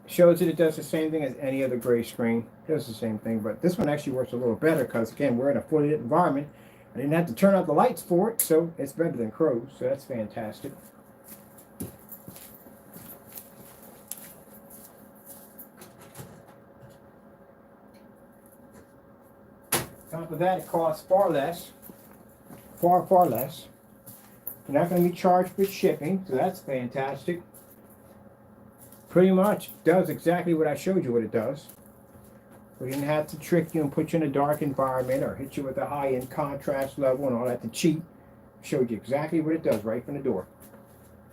shows that it does the same thing as any other gray screen. It does the same thing, but this one actually works a little better because, again, we're in a fully lit environment. I didn't have to turn out the lights for it, so it's better than Crow's, so that's fantastic. On top of that, it costs far less. Far less. You're not going to be charged for shipping, so that's fantastic. Pretty much does exactly what I showed you what it does. We didn't have to trick you and put you in a dark environment or hit you with a high-end contrast level and all that to cheat. Showed you exactly what it does right from the door.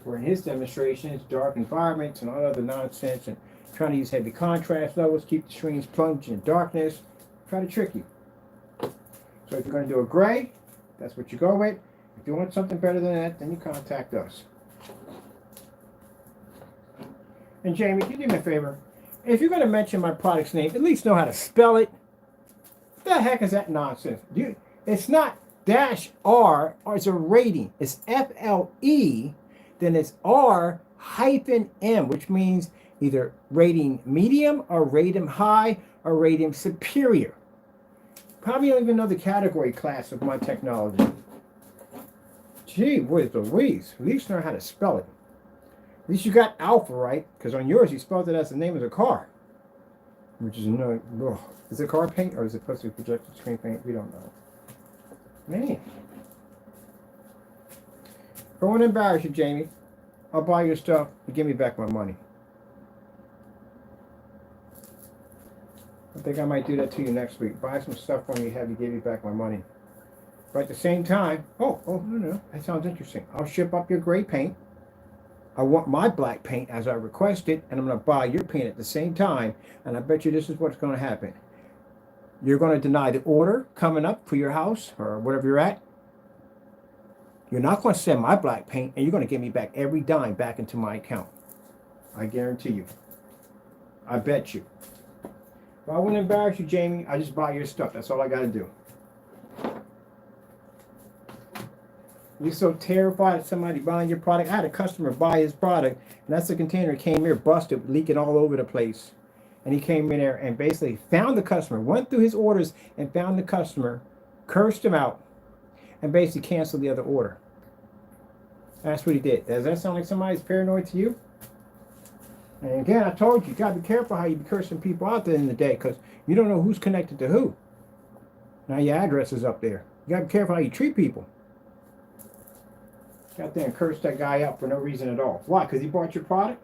Where in his demonstration, it's dark environments and all other nonsense and trying to use heavy contrast levels, keep the screens plunged in darkness, try to trick you. So if you're going to do a gray, that's what you go with. If you want something better than that, then you contact us. And Jamie, can you do me a favor? If you're going to mention my product's name, at least know how to spell it. What the heck is that nonsense? It's not -R, or it's a rating. It's FLE, then it's R-M, which means either rating medium or rating high or rating superior. Probably don't even know the category class of my technology. Gee whiz Louise. At least know how to spell it. At least you got alpha right, because on yours you spelled it as the name of the car. Which is no. Ugh. Is it car paint or is it supposed to be projector screen paint? We don't know. Man. If I want to embarrass you, Jamie, I'll buy your stuff and give me back my money. I think I might do that to you next week. Buy some stuff from me, have you give me back my money. But at the same time, no, that sounds interesting. I'll ship up your gray paint. I want my black paint as I requested, and I'm going to buy your paint at the same time. And I bet you this is what's going to happen. You're going to deny the order coming up for your house or whatever you're at. You're not going to send my black paint, and you're going to give me back every dime back into my account. I guarantee you. I bet you. If I wouldn't embarrass you, Jamie, I just buy your stuff. That's all I got to do. You're so terrified of somebody buying your product. I had a customer buy his product, and that's the container came here busted, leaking all over the place. And he came in there and basically found the customer, went through his orders and found the customer, cursed him out, and basically canceled the other order. That's what he did. Does that sound like somebody's paranoid to you? And again, I told you, you got to be careful how you be cursing people out there in the day, because you don't know who's connected to who. Now your address is up there. You got to be careful how you treat people. Got there and cursed that guy out for no reason at all. Why? Because he bought your product?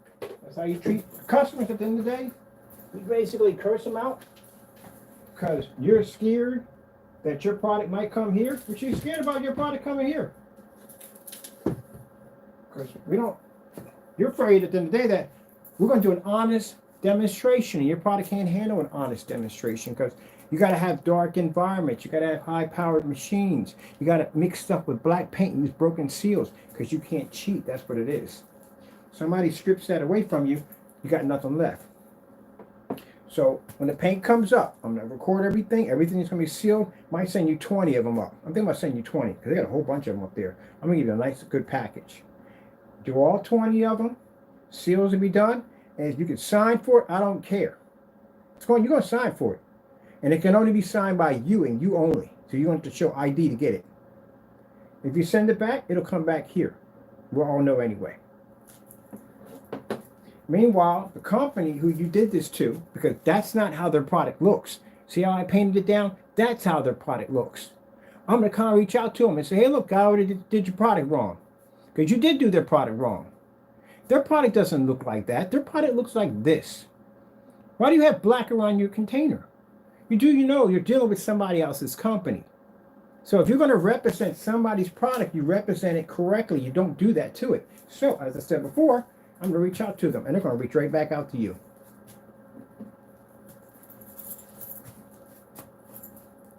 That's how you treat customers at the end of the day? You basically curse them out because you're scared that your product might come here, but you're scared about your product coming here. Because you're afraid at the end of the day that we're going to do an honest demonstration, and your product can't handle an honest demonstration because you got to have dark environments. You got to have high-powered machines. You got to mix stuff with black paint and use broken seals because you can't cheat. That's what it is. Somebody strips that away from you, you got nothing left. So when the paint comes up, I'm going to record everything. Everything is going to be sealed. Might send you 20 of them up. I'm thinking about sending you 20 because they got a whole bunch of them up there. I'm going to give you a nice, good package. Do all 20 of them. Seals will be done. And if you can sign for it, I don't care. You're going to sign for it. And it can only be signed by you and you only. So you're going to have to show ID to get it. If you send it back, it'll come back here. We'll all know anyway. Meanwhile, the company who you did this to, because that's not how their product looks. See how I painted it down? That's how their product looks. I'm going to kind of reach out to them and say, hey, look, I already did your product wrong. Because you did do their product wrong. Their product doesn't look like that. Their product looks like this. Why do you have black around your container? You know you're dealing with somebody else's company. So if you're going to represent somebody's product, you represent it correctly. You don't do that to it. So, as I said before, I'm going to reach out to them, and they're going to reach right back out to you.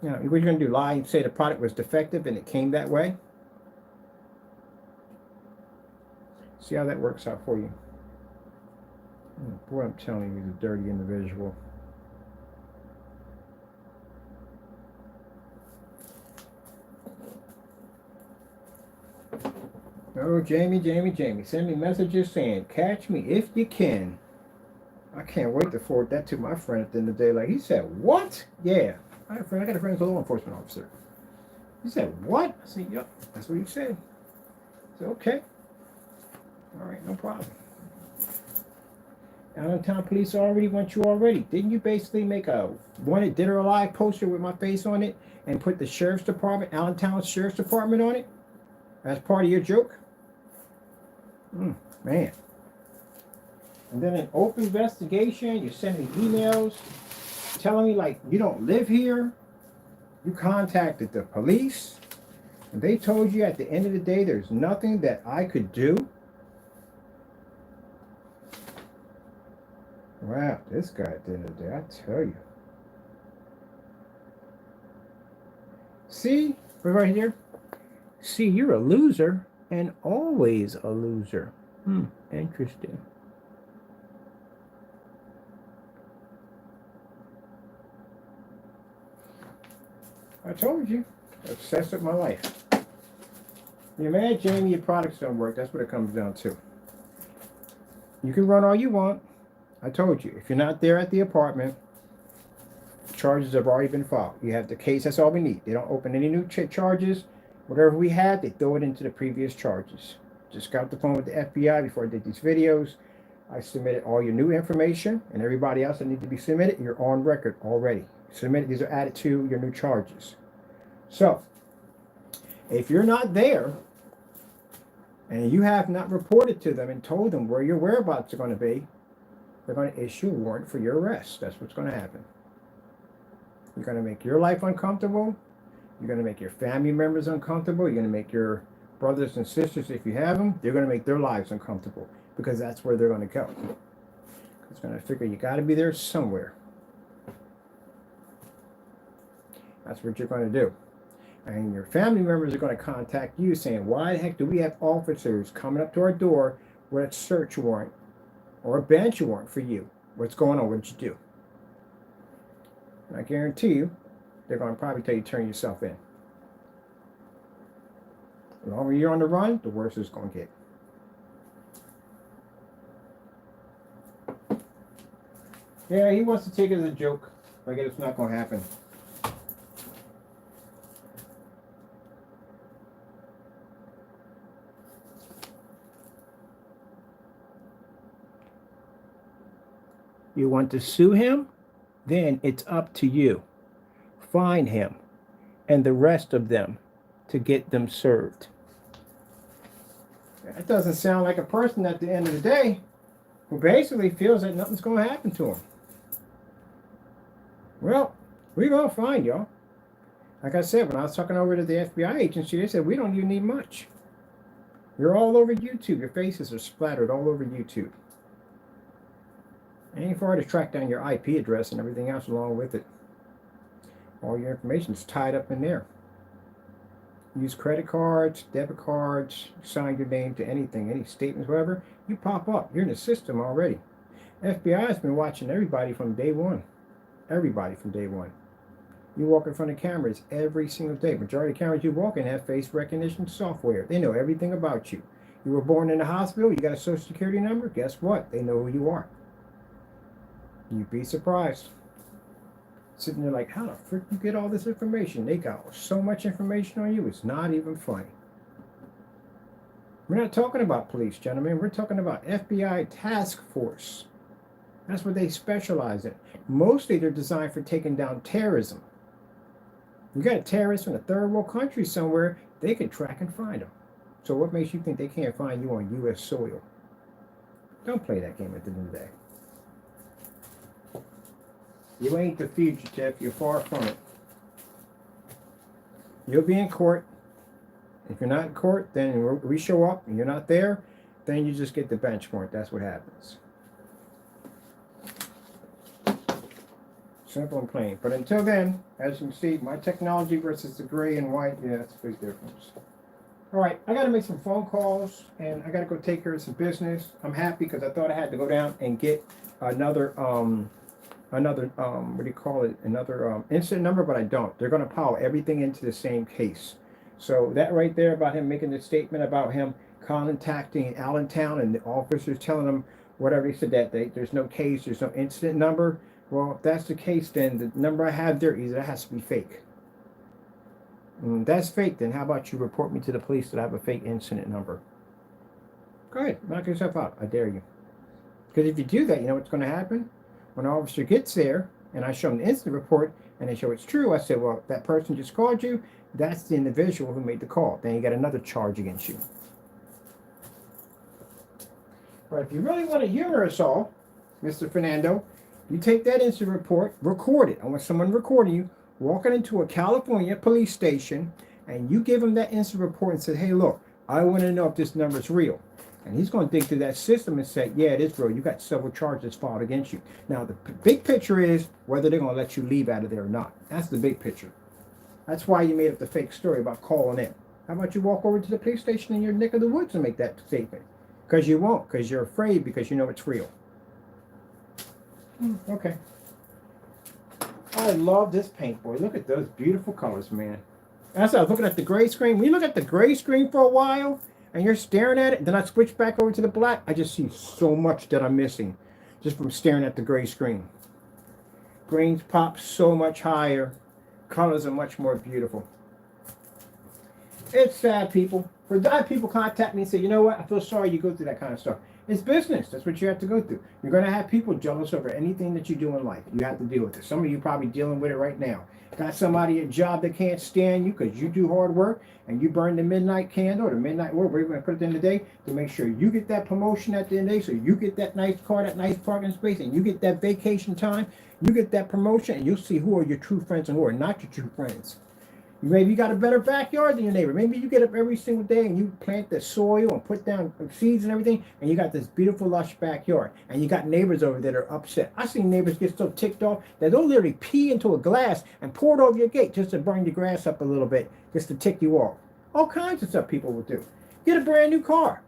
You know, what are you going to do? Lie and say the product was defective and it came that way? See how that works out for you. Boy, I'm telling you, he's a dirty individual. Oh, Jamie, send me messages saying, catch me if you can. I can't wait to forward that to my friend at the end of the day. Like, he said, what? Yeah. I got a friend who's a law enforcement officer. He said, what? I said, yep, that's what he said. I said, okay. All right, no problem. Allentown Police already want you already. Didn't you basically make a wanted dead or alive poster with my face on it and put the Sheriff's Department, Allentown Sheriff's Department on it? As part of your joke? Man. And then an open investigation, you send me emails telling me like you don't live here. You contacted the police and they told you at the end of the day there's nothing that I could do. Wow, this guy at the end of the day, I tell you. See, right here. See, you're a loser and always a loser. Interesting. I told you. Obsessed with my life. You're mad, Jamie, your products don't work. That's what it comes down to. You can run all you want. I told you. If you're not there at the apartment, Charges have already been filed. You have the case. That's all we need. They don't open any new charges. Whatever we had, they throw it into the previous charges. Just got off the phone with the FBI before I did these videos. I submitted all your new information, and everybody else that needs to be submitted, you're on record already. Submitted. These are added to your new charges. So, if you're not there, and you have not reported to them and told them where your whereabouts are going to be, they're going to issue a warrant for your arrest. That's what's going to happen. You're going to make your life uncomfortable. You're going to make your family members uncomfortable. You're going to make your brothers and sisters, if you have them, they're going to make their lives uncomfortable because that's where they're going to go. It's going to figure you got to be there somewhere. That's what you're going to do. And your family members are going to contact you saying, why the heck do we have officers coming up to our door with a search warrant or a bench warrant for you? What's going on? What did you do? And I guarantee you, they're going to probably tell you to turn yourself in. The longer you're on the run, the worse it's going to get. Yeah, he wants to take it as a joke. I guess it's not going to happen. You want to sue him? Then it's up to you. Find him and the rest of them to get them served. That doesn't sound like a person at the end of the day who basically feels that nothing's going to happen to him. Well, we're going to find y'all. Like I said, when I was talking over to the FBI agency, they said, we don't even need much. You're all over YouTube. Your faces are splattered all over YouTube. It ain't far to track down your IP address and everything else along with it. All your information is tied up in there. Use credit cards, debit cards, sign your name to anything, any statements, whatever. You pop up. You're in the system already. FBI has been watching everybody from day one. Everybody from day one. You walk in front of cameras every single day. Majority of cameras you walk in have face recognition software. They know everything about you. You were born in a hospital. You got a social security number. Guess what? They know who you are. You'd be surprised. Sitting there like, how the frick you get all this information? They got so much information on you, it's not even funny. We're not talking about police, gentlemen. We're talking about FBI task force. That's what they specialize in. Mostly they're designed for taking down terrorism. You got a terrorist from a third world country somewhere, they can track and find them. So what makes you think they can't find you on U.S. soil? Don't play that game at the end of the day. You ain't the fugitive. You're far from it. You'll be in court. If you're not in court, then we show up and you're not there, then you just get the bench warrant. That's what happens. Simple and plain. But until then, as you can see, my technology versus the gray and white, yeah, that's a big difference. All right, I got to make some phone calls and I got to go take care of some business. I'm happy because I thought I had to go down and get another what do you call it, another incident number, but I don't. They're going to pile everything into the same case. So that right there about him making the statement about him contacting Allentown and the officers telling him whatever, he said that there's no case, there's no incident number. Well, if that's the case, then the number I have there, either that has to be fake. And that's fake, then how about you report me to the police that I have a fake incident number? Go ahead, knock yourself out. I dare you. Because if you do that, you know what's going to happen? When an officer gets there, and I show them the incident report, and they show it's true, I say, well, that person just called you. That's the individual who made the call. Then you got another charge against you. But if you really want to humor us all, Mr. Fernando, you take that incident report, record it. I want someone recording you, walking into a California police station, and you give them that incident report and say, hey, look, I want to know if this number is real. And he's going to dig through that system and say, yeah, it is real. You got several charges filed against you. Now, the big picture is whether they're going to let you leave out of there or not. That's the big picture. That's why you made up the fake story about calling in. How about you walk over to the police station in your neck of the woods and make that statement? Because you won't, because you're afraid, because you know it's real. Okay. I love this paint, boy. Look at those beautiful colors, man. As I was looking at the gray screen, when you look at the gray screen for a while, and you're staring at it, then I switch back over to the black, I just see so much that I'm missing just from staring at the gray screen. Greens pop so much higher. Colors are much more beautiful. It's sad, people. For that, people contact me and say, you know what, I feel sorry you go through that kind of stuff. It's business. That's what you have to go through. You're going to have people jealous over anything that you do in life. You have to deal with it. Some of you probably dealing with it right now. Got somebody at a job that can't stand you because you do hard work and you burn the midnight candle or the midnight oil, where you're going to put it in the day to make sure you get that promotion at the end of the day, so you get that nice car, that nice parking space, and you get that vacation time, you get that promotion, and you'll see who are your true friends and who are not your true friends. Maybe you got a better backyard than your neighbor. Maybe you get up every single day and you plant the soil and put down seeds and everything, and you got this beautiful, lush backyard. And you got neighbors over that are upset. I've seen neighbors get so ticked off that they'll literally pee into a glass and pour it over your gate just to burn your grass up a little bit, just to tick you off. All kinds of stuff people will do. Get a brand new car.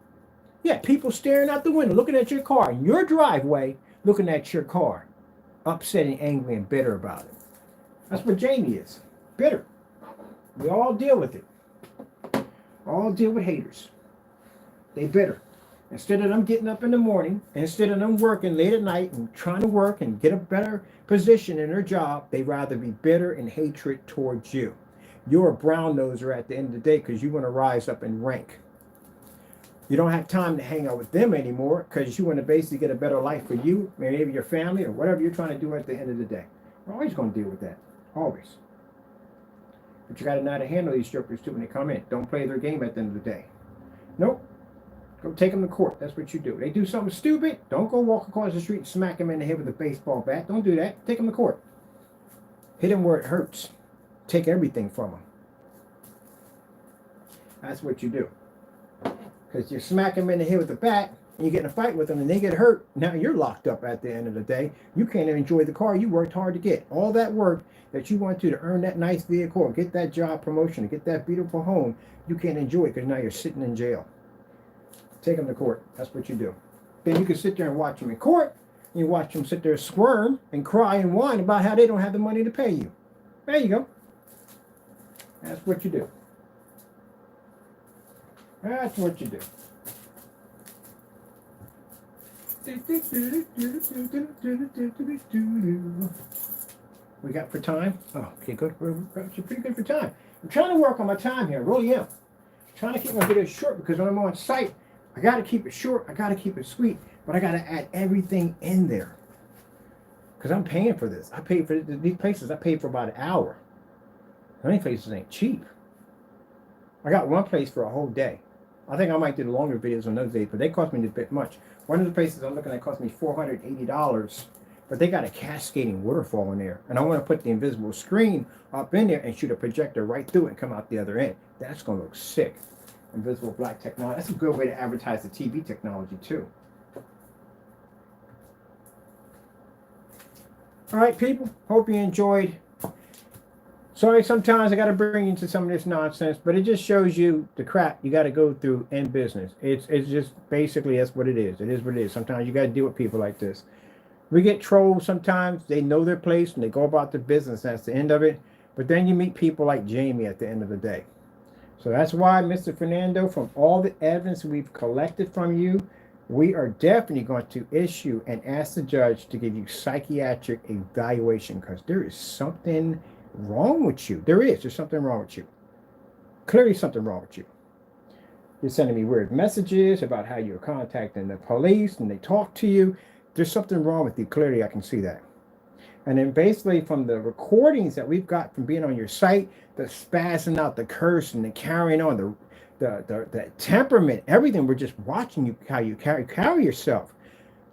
Yeah, people staring out the window, looking at your car in your driveway, looking at your car, upset and angry and bitter about it. That's what Jamie is. Bitter. We all deal with it. All deal with haters. They bitter. Instead of them getting up in the morning, instead of them working late at night and trying to work and get a better position in their job, they rather be bitter and hatred towards you. You're a brown noser at the end of the day because you want to rise up in rank. You don't have time to hang out with them anymore because you want to basically get a better life for you, maybe your family, or whatever you're trying to do at the end of the day. We're always going to deal with that. Always. But you got to know how to handle these strippers too when they come in. Don't play their game at the end of the day. Nope. Go take them to court. That's what you do. They do something stupid, don't go walk across the street and smack them in the head with a baseball bat. Don't do that. Take them to court. Hit them where it hurts. Take everything from them. That's what you do. Because you smack them in the head with a bat, and you get in a fight with them, and they get hurt. Now you're locked up at the end of the day. You can't even enjoy the car you worked hard to get. All that work that you want to earn that nice vehicle, or get that job promotion, or get that beautiful home, you can't enjoy it because now you're sitting in jail. Take them to court. That's what you do. Then you can sit there and watch them in court, and you watch them sit there squirm and cry and whine about how they don't have the money to pay you. There you go. That's what you do. That's what you do. We got for time? Oh, okay, good. We're pretty good for time. I'm trying to work on my time here. I really am. I'm trying to keep my videos short because when I'm on site, I got to keep it short. I got to keep it sweet. But I got to add everything in there. Because I'm paying for this. I paid for these places. I paid for about an hour. Many places ain't cheap. I got one place for a whole day. I think I might do the longer videos on those days, but they cost me a bit much. One of the places I'm looking at cost me $480, but they got a cascading waterfall in there. And I want to put the invisible screen up in there and shoot a projector right through it and come out the other end. That's going to look sick. Invisible black technology. That's a good way to advertise the TV technology too. All right, people. Hope you enjoyed. Sorry, sometimes I got to bring you into some of this nonsense, but it just shows you the crap you got to go through in business. It's just basically that's what it is. It is what it is. Sometimes you got to deal with people like this. We get trolls sometimes. They know their place and they go about their business. That's the end of it. But then you meet people like Jamie at the end of the day. So that's why, Mr. Fernando, from all the evidence we've collected from you, we are definitely going to issue and ask the judge to give you psychiatric evaluation because there is something wrong with you. There's something wrong with you. Clearly something wrong with you. You're sending me weird messages about how you're contacting the police and they talk to you. There's something wrong with you. Clearly I can see that. And then basically from the recordings that we've got from being on your site, the spazzing out, the curse and the carrying on, the temperament, everything, we're just watching you, how you carry yourself.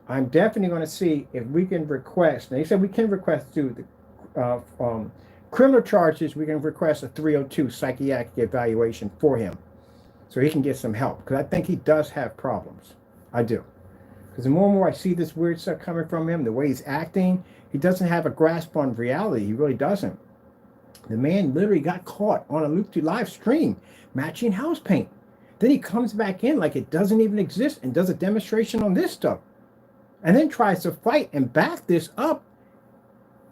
I'm definitely going to see if we can request, and they said we can request through the criminal charges, we can request a 302 psychiatric evaluation for him so he can get some help because I think he does have problems. I do. Because the more and more I see this weird stuff coming from him, the way he's acting, he doesn't have a grasp on reality. He really doesn't. The man literally got caught on a live stream matching house paint. Then he comes back in like it doesn't even exist and does a demonstration on this stuff. And then tries to fight and back this up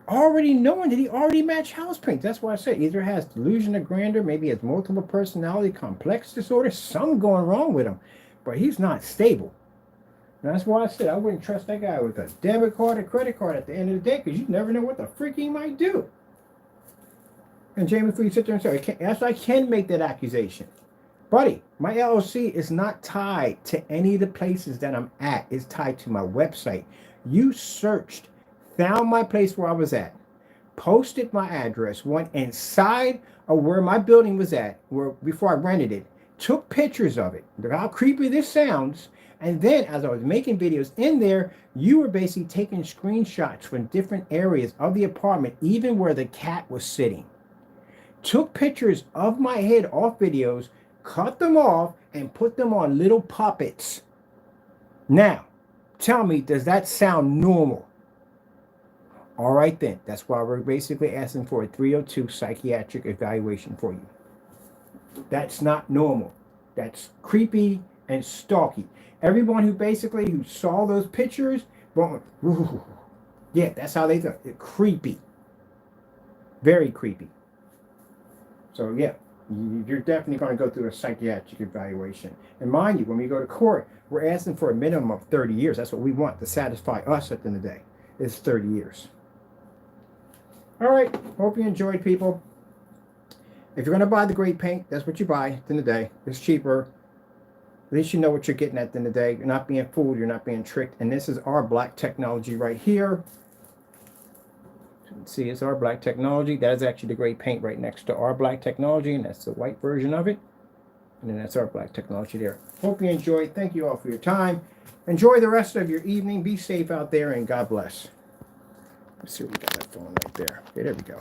already knowing that he already matched house paint. That's why I said either has delusion of grandeur, maybe has multiple personality complex disorder, something going wrong with him. But he's not stable. And that's why I said I wouldn't trust that guy with a debit card or credit card at the end of the day, because you never know what the freak he might do. And Jamie, before you sit there and say, yes, I can make that accusation. Buddy, my LLC is not tied to any of the places that I'm at. It's tied to my website. You searched, found my place where I was at, posted my address, went inside of where my building was at, where before I rented it, took pictures of it. Look how creepy this sounds. And then as I was making videos in there, you were basically taking screenshots from different areas of the apartment, even where the cat was sitting. Took pictures of my head off videos, cut them off, and put them on little puppets. Now, tell me, does that sound normal? All right then, that's why we're basically asking for a 302 psychiatric evaluation for you. That's not normal. That's creepy and stalky. Everyone who saw those pictures, going, ooh, yeah, that's how they thought. Creepy. Very creepy. So yeah, you're definitely going to go through a psychiatric evaluation. And mind you, when we go to court, we're asking for a minimum of 30 years. That's what we want to satisfy us at the end of the day. It's 30 years. All right, hope you enjoyed, people. If you're going to buy the great paint, that's what you buy at the end of the day. It's cheaper. At least you know what you're getting at the end of the day. You're not being fooled. You're not being tricked. And this is our black technology right here. See, it's our black technology. That is actually the gray paint right next to our black technology, and that's the white version of it. And then that's our black technology there. Hope you enjoyed. Thank you all for your time. Enjoy the rest of your evening. Be safe out there, and God bless. Let's see what we got that phone right there. Okay, there we go.